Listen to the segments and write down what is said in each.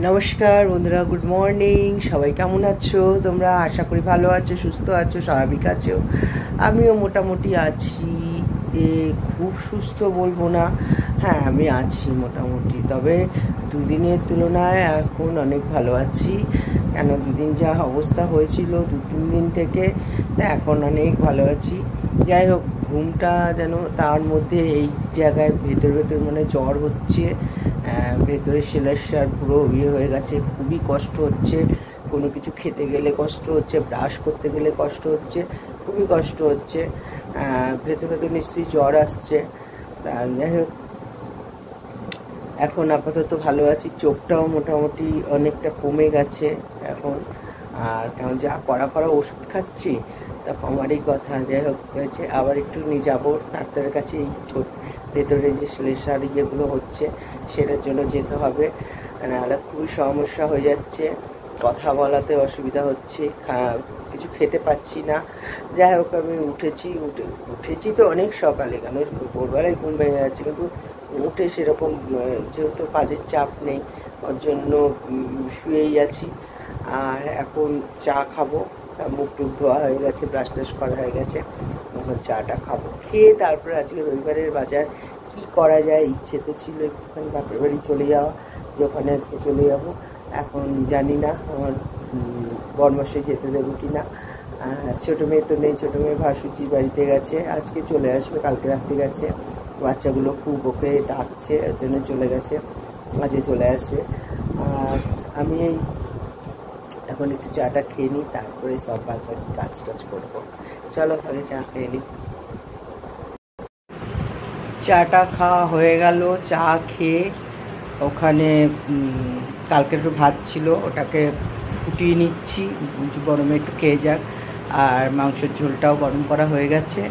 নমস্কার বন্ধুরা, good morning. সবাই কেমন আছো তোমরা? আশা করি ভালো আছো, সুস্থ আছো, স্বাভাবিক আছো। আমিও মোটামুটি আছি, খুব সুস্থ বলবো না, হ্যাঁ আমি আছি মোটামুটি। তবে দুদিনের তুলনায় এখন অনেক ভালো আছি। কেন, দুদিন যা অবস্থা হয়েছিল 2-3 দিন থেকে, তা এখন অনেক ভালো আছি। যাই হোক, ঘুমটা যেন তার মধ্যে এই জায়গায় ভেতর মানে জ্বর হচ্ছে, ভেতরে সেলার পুরো হয়ে গেছে, খুবই কষ্ট হচ্ছে। কোনো কিছু খেতে গেলে কষ্ট হচ্ছে, ব্রাশ করতে গেলে কষ্ট হচ্ছে, খুবই কষ্ট হচ্ছে। ভেতরে তো নিশ্চয়ই জ্বর আসছে। যাই হোক, এখন আপাতত ভালো আছি। চোখটাও মোটামুটি অনেকটা কমে গেছে এখন। আর কেমন যা কড়া ওষুধ খাচ্ছি, তা কমারই কথা। যাই হোক, হয়েছে আবার একটু নিয়ে যাবো ডাক্তারের কাছে। এই ভেতরে যে সেলেসার ইয়েগুলো হচ্ছে সেটার জন্য যেতে হবে, নাহলে খুবই সমস্যা হয়ে যাচ্ছে। কথা বলাতে অসুবিধা হচ্ছে, কিছু খেতে পাচ্ছি না। যাই হোক, আমি উঠেছি তো অনেক সকালে, কেন ভোরবেলায় ঘুম ভেঙে যাচ্ছে, কিন্তু উঠে সেরকম যেহেতু কাজের চাপ নেই, ওর জন্য শুয়েই আছি। আর এখন চা খাবো, মুখ টুক ধোয়া হয়ে গেছে, ব্রাশ ট্রাশ করা হয়ে গেছে, এখন চাটা খাবো। খেয়ে তারপরে আজকে রবিবারের বাজার কি করা যায়, ইচ্ছে তো ছিল একটুখানি বাপের বাড়ি চলে যাওয়া, যে ওখানে আজকে চলে যাবো। এখন জানি না আমার বরমাসে যেতে দেবো কি না। ছোটো মেয়ে তো নেই, ছোটো মেয়ে ভাসুচির বাড়িতে গেছে, আজকে চলে আসবে, কালকে রাত্রে গেছে। বাচ্চাগুলো খুব ওকে ডাকছে, ওর জন্য চলে গেছে, আজকে চলে আসবে। আর আমি এই এখন একটু চাটা খেয়ে নিই, তারপরে সব বাকি কাজ টাজ করবো। চলো আগে চা খেয়ে নিই। চাটা খাওয়া হয়ে গেল। চা খেয়ে ওখানে কালকে একটু ভাত ছিল, ওটাকে ফুটিয়ে নিচ্ছি, গরমে একটু খেয়ে যাক। আর মাংসের ঝোলটাও গরম করা হয়ে গেছে।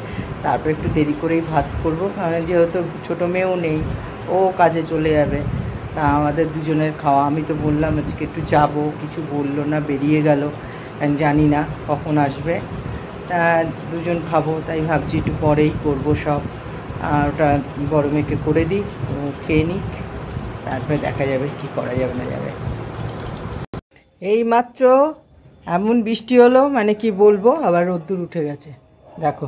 তারপর একটু দেরি করেই ভাত করবো, কারণ যেহেতু ছোটো মেয়েও নেই, ও কাজে চলে যাবে। তা আমাদের দুজনের খাওয়া। আমি তো বললাম আজকে একটু যাবো, কিছু বললো না, বেরিয়ে গেল, জানি না কখন আসবে। তা দুজন খাবো, তাই ভাবছি একটু পরেই করবো সব। আর ওটা বড় মেয়েকে করে দিই, খেয়ে নিক, তারপরে দেখা যাবে কি করা যাবে না যাবে। এই মাত্র এমন বৃষ্টি হলো, মানে কি বলবো, আবার রোদ্দুর উঠে গেছে। দেখো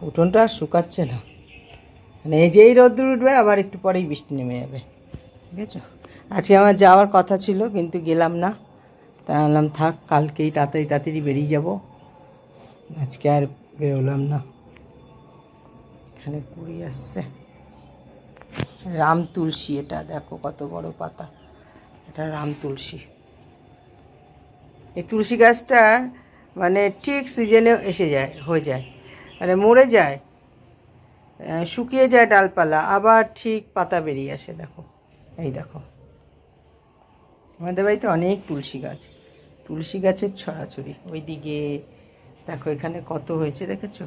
উঠোনটা আর শুকাচ্ছে না, মানে এই যেই রোদ্দুর উঠবে আবার একটু পরেই বৃষ্টি নেমে যাবে, ঠিক আছে। আজকে আমার যাওয়ার কথা ছিল, কিন্তু গেলাম না। তা বললাম থাক, কালকেই তাড়াতাড়ি বেরিয়ে যাব, আজকে আর বেরোলাম না। এখানে কুড়ি আসছে রাম তুলসী, এটা দেখো কত বড় পাতা, এটা রাম তুলসী। এই তুলসী গাছটা মানে ঠিক সিজনে এসে যায়, হয়ে যায়, মানে মরে যায়, শুকিয়ে যায় ডালপালা, আবার ঠিক পাতা বেরিয়ে আসে। দেখো, এই দেখো, আমাদের বাড়িতে অনেক তুলসী গাছ, তুলসী গাছের ছড়াছড়ি। ওই দিকে দেখো, এখানে কত হয়েছে দেখেছো,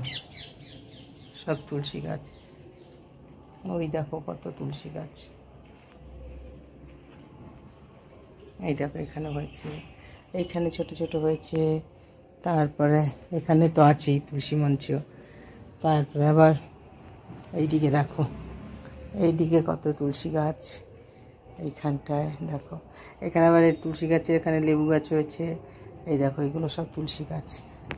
সব তুলসী গাছ। ওই দেখো কত তুলসী গাছ, এই দেখো এখানে হয়েছে, এইখানে ছোট ছোট হয়েছে, তারপরে এখানে তো আছেই তুলসী মঞ্চ। তারপরে আবার এইদিকে দেখো, এইদিকে কত তুলসী গাছ, এইখানটায় দেখো, এখানে আবার এই তুলসী গাছের এখানে লেবু গাছ হয়েছে। এই দেখো, এগুলো সব তুলসী গাছ।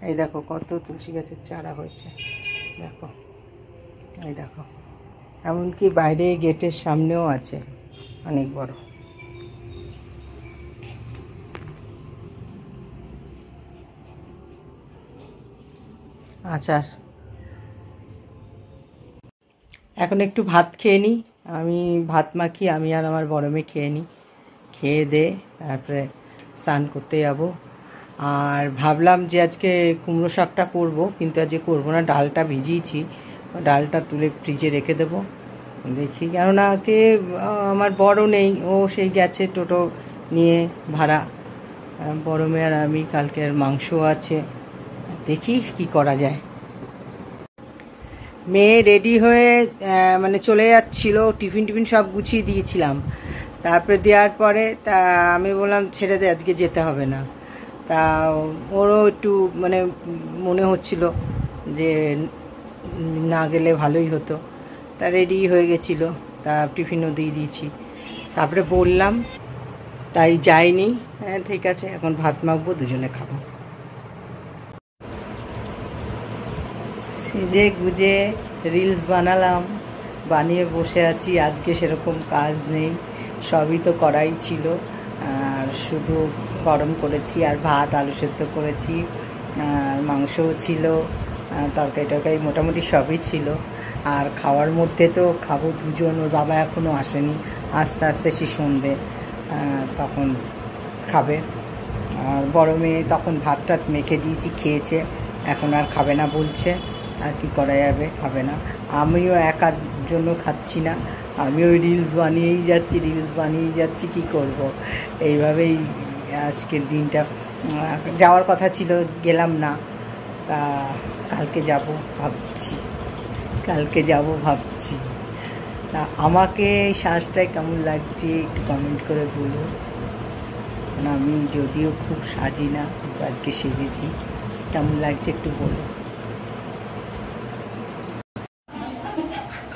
এই দেখো কত তুলসী গাছের চারা হয়েছে, দেখো, এই দেখো, এমনকি বাইরে গেটের সামনেও আছে অনেক বড়। আচার। এখন একটু ভাত খেয়ে নিই, আমি ভাত মাখি, আমি আর আমার বড় মেয়ে খেয়ে নিই, খেয়ে দে তারপরে স্নান করতে যাব। আর ভাবলাম যে আজকে কুমড়ো শাকটা করবো, কিন্তু আজকে করবো না, ডালটা ভিজিয়েছি, ডালটা তুলে ফ্রিজে রেখে দেবো, দেখি। কেননা আমার বড় নেই, ও সেই গেছে টোটো নিয়ে ভাড়া, বড় মেয়ে আর আমি, কালকে আর মাংস আছে, দেখি কি করা যায়। মেয়ে রেডি হয়ে মানে চলে যাচ্ছিল, টিফিন সব গুছিয়ে দিয়েছিলাম। তারপরে দেওয়ার পরে তা আমি বললাম ছেড়ে দে, আজকে যেতে হবে না। তা ওরও একটু মানে মনে হচ্ছিল যে না গেলে ভালোই হতো। তা রেডি হয়ে গেছিলো, তা টিফিনও দিয়ে দিয়েছি। তারপরে বললাম তাই যাইনি। হ্যাঁ ঠিক আছে, এখন ভাত মাখবো, দুজনে খাবো। সেজে গুজে রিলস বানালাম, বানিয়ে বসে আছি। আজকে সেরকম কাজ নেই, সবই তো করাই ছিল। আর শুধু গরম করেছি, আর ভাত আলু সেদ্ধ করেছি, আর মাংসও ছিল, তরকারি টরকারি মোটামুটি সবই ছিল। আর খাওয়ার মধ্যে তো খাবো দুজন, ওর বাবা এখনও আসেনি, আস্তে আস্তে সে সন্ধে তখন খাবে। আর বড় মেয়ে তখন ভাত টাত মেখে দিয়েছি, খেয়েছে, এখন আর খাবে না বলছে। আর কি করা যাবে, খাবে না। আমিও একার জন্য খাচ্ছি না, আমি ওই রিলস বানিয়েই যাচ্ছি, কি করব। এইভাবেই আজকের দিনটা। যাওয়ার কথা ছিল, গেলাম না। তা কালকে যাব ভাবছি। তা আমাকে এই সাজটায় কেমন লাগছে একটু কমেন্ট করে বলো। আমি যদিও খুব সাজি না, কিন্তু আজকে সেজেছি, কেমন লাগছে একটু বলো।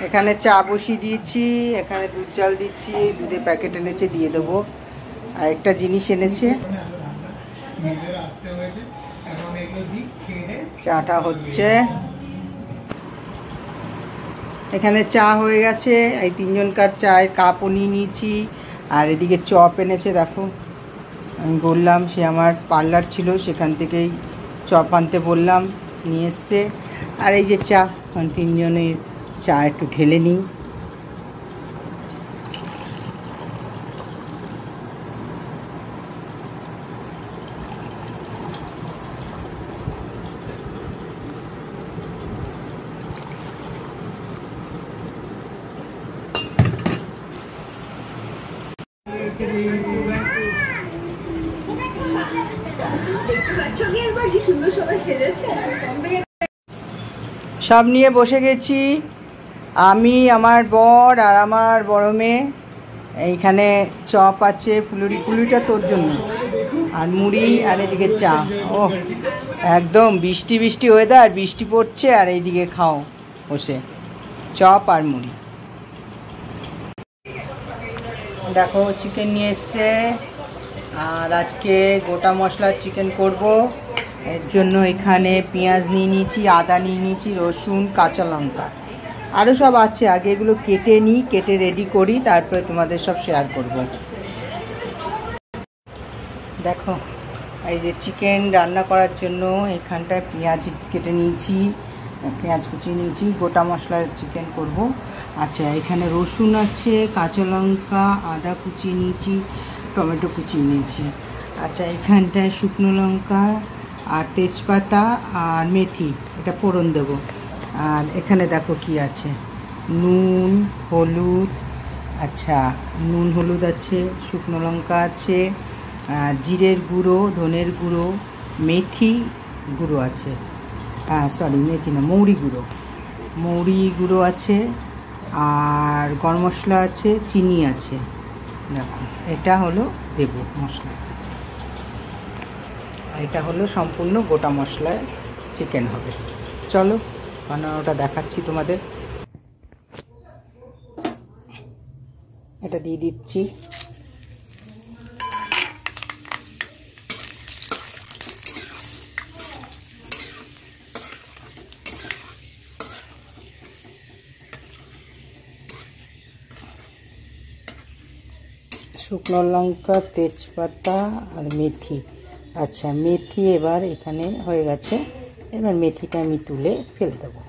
এখানে চা বসিয়ে দিয়েছি, এখানে দুধ জাল দিচ্ছি, দুধের প্যাকেট এনেছে, দিয়ে দেবো। আর একটা জিনিস এনেছে, চাটা হচ্ছে। এখানে চা হয়ে গেছে, এই তিনজনকার চায়ের কাপও নিয়ে নিয়েছি। আর এদিকে চপ এনেছে, দেখো আমি বললাম সে আমার পার্লার ছিল, সেখান থেকেই চপ আনতে বললাম, নিয়ে এসছে। আর এই যে চা, তিনজনের চা একটু ঢেলে নিই। সব নিয়ে বসে গেছি, আমি, আমার বর আর আমার বড় মেয়ে। এইখানে চপ আছে, ফুলুরিটা তোর জন্য, আর মুড়ি, আর এদিকে চা। ও একদম বৃষ্টি ওয়েদার, বৃষ্টি পড়ছে, আর এইদিকে খাও বসে চপ আর মুড়ি। দেখো চিকেন নিয়ে এসছে, আর আজকে গোটা মশলার চিকেন করব। এর জন্য এখানে পেঁয়াজ নিয়ে নিয়েছি, আদা নিয়ে নিয়েছি, রসুন, কাঁচা লঙ্কা, আরও সব আছে। আগে এগুলো কেটে রেডি করি, তারপরে তোমাদের সব শেয়ার করব। দেখো এই যে চিকেন রান্না করার জন্য এখানটায় পেঁয়াজ কেটে নিয়েছি, পেঁয়াজ কুচিয়ে নিয়েছি, গোটা মশলার চিকেন করব। আচ্ছা এখানে রসুন আছে, কাঁচা লঙ্কা, আদা কুচিয়ে নিয়েছি, টমেটো কুচিয়ে নিয়েছি। আচ্ছা এখানটায় শুকনো লঙ্কা আর তেজপাতা আর মেথি, এটা ফোড়ন দেবো। আর এখানে দেখো কি আছে, নুন, হলুদ, আচ্ছা নুন হলুদ আছে, শুকনো লঙ্কা আছে, জিরের গুঁড়ো, ধনের গুঁড়ো, মেথি গুঁড়ো আছে, সরি মেথি না, মৌরি গুঁড়ো আছে, আর গরম মশলা আছে, চিনি আছে। দেখো এটা হলো দেবো মশলা, এটা হলো সম্পূর্ণ গোটা মশলায় চিকেন হবে। চলো বানানোটা দেখাচ্ছি তোমাদের। এটা দিয়ে দিচ্ছি, শুকনো লঙ্কা, তেজপাতা আর মেথি। আচ্ছা মেথি এবার এখানে হয়ে গেছে, এবার মেথিটা আমি তুলে ফেলে দেবো।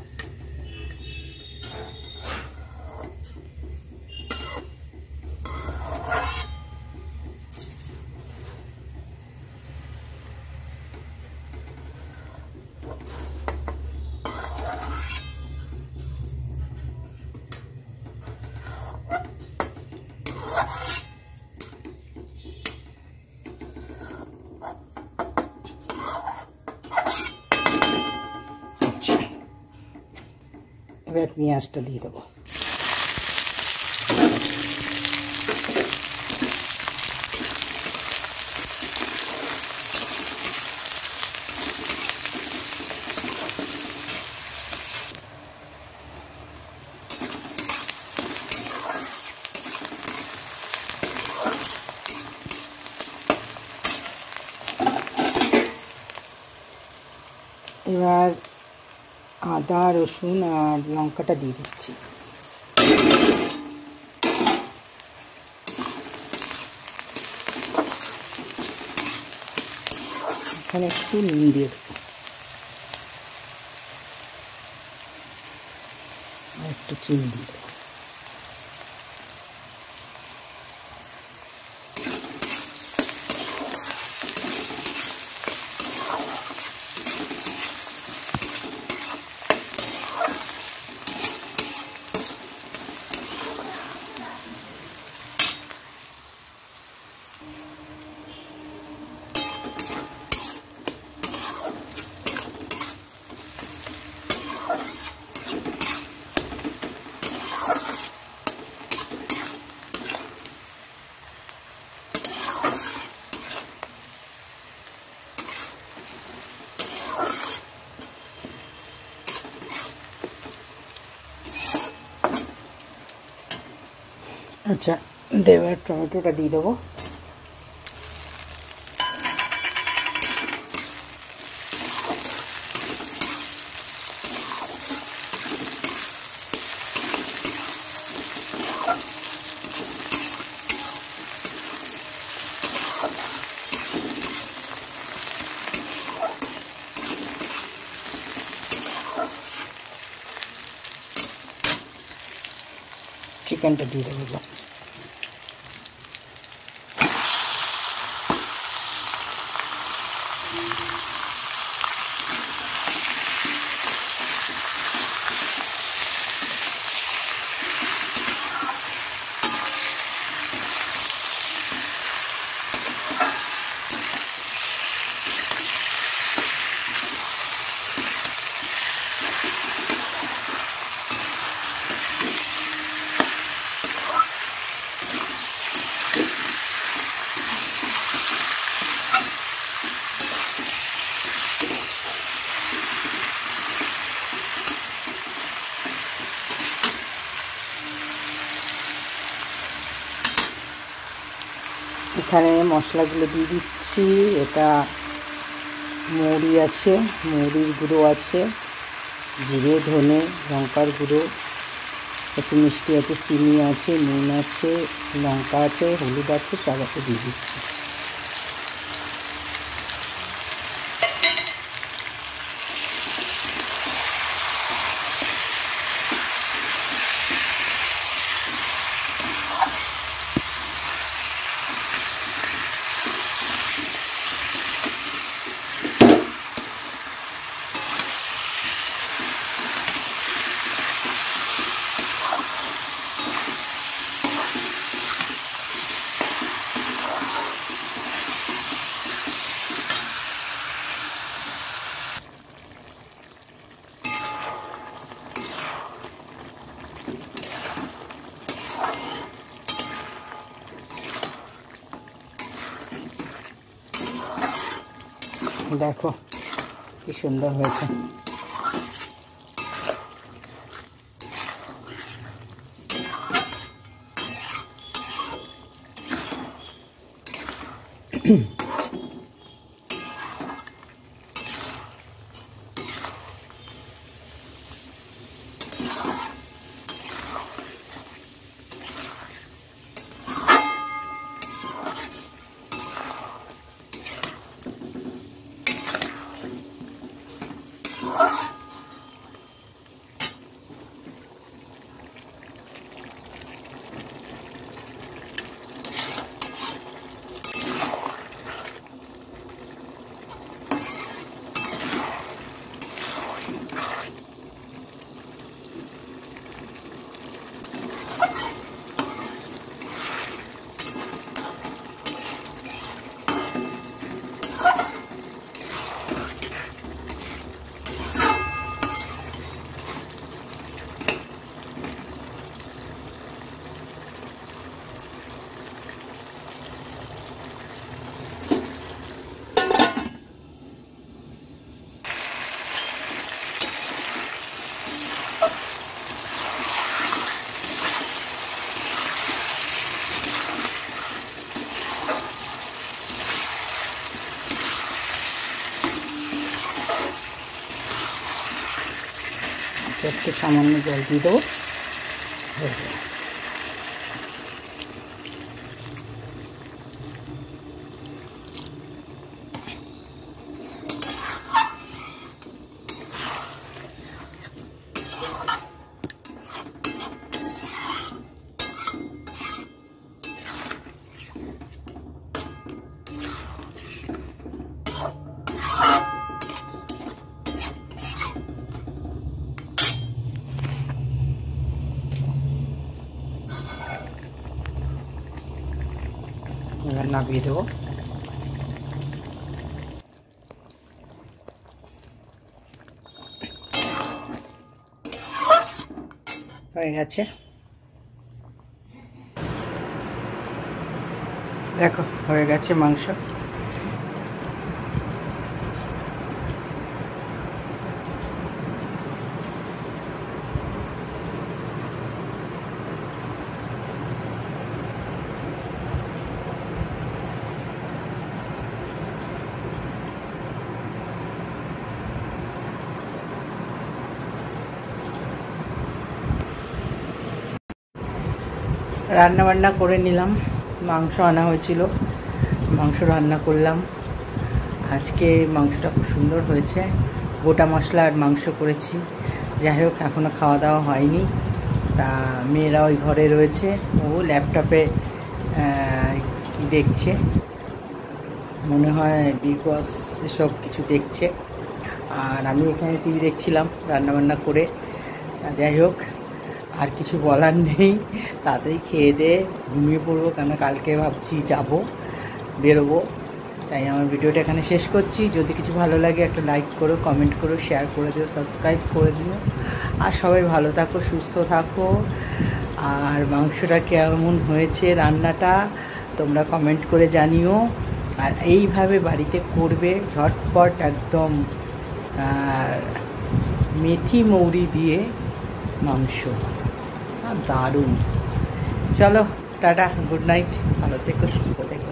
এবার পেঁয়াজটা দিয়ে দেবো। এবার আদা রসুন আর লঙ্কাটা দিয়ে দিচ্ছি। এখানে একটু নুন দিয়ে দেবো, আর একটু চিনি দিয়ে দেবো। আচ্ছা, এবার টমেটোটা দিয়ে দেবো। চিকেনটা দিয়ে দেবো। এখানে মশলাগুলো দিয়ে দিচ্ছি। এটা মৌরি আছে, মৌরির গুঁড়ো আছে, জিরে ধনে লঙ্কার গুঁড়ো, একটু মিষ্টি আছে, চিনি আছে, নুন আছে, লঙ্কা আছে, হলুদ আছে, সব আছে দিয়ে দিচ্ছি। দেখো কি সুন্দর হয়েছে। একটু সামান্য জল দিয়ে দেবো। এবার নামিয়ে দেবো। হয়ে গেছে, দেখো হয়ে গেছে মাংস। রান্না বান্না করে নিলাম, মাংস আনা হয়েছিল, মাংস রান্না করলাম। আজকে মাংসটা খুব সুন্দর হয়েছে, গোটা মশলা আর মাংস করেছি। যাই হোক, এখনও খাওয়া দাওয়া হয়নি। তা মেয়েরা ওই ঘরে রয়েছে, ও ল্যাপটপে কি দেখছে, মনে হয় বিগ বস এসব কিছু দেখছে। আর আমি এখানে টিভি দেখছিলাম রান্নাবান্না করে। যাই হোক, আর কিছু বলার নেই, তাতেই খেয়ে দিয়ে ঘুমিয়ে পড়বো, কেন কালকে ভাবছি বেরোবো। তাই আমার ভিডিওটা এখানে শেষ করছি। যদি কিছু ভালো লাগে একটা লাইক করো, কমেন্ট করো, শেয়ার করে দিও, সাবস্ক্রাইব করে দিও। আর সবাই ভালো থাকো, সুস্থ থাকো। আর মাংসটা কেমন হয়েছে রান্নাটা তোমরা কমেন্ট করে জানিও। আর এইভাবে বাড়িতে করবে ঝটপট একদম, মেথি মৌরি দিয়ে মাংস, দারুণ। চলো টাটা, গুড নাইট, ভালো থেকো, সুস্থ থেকো।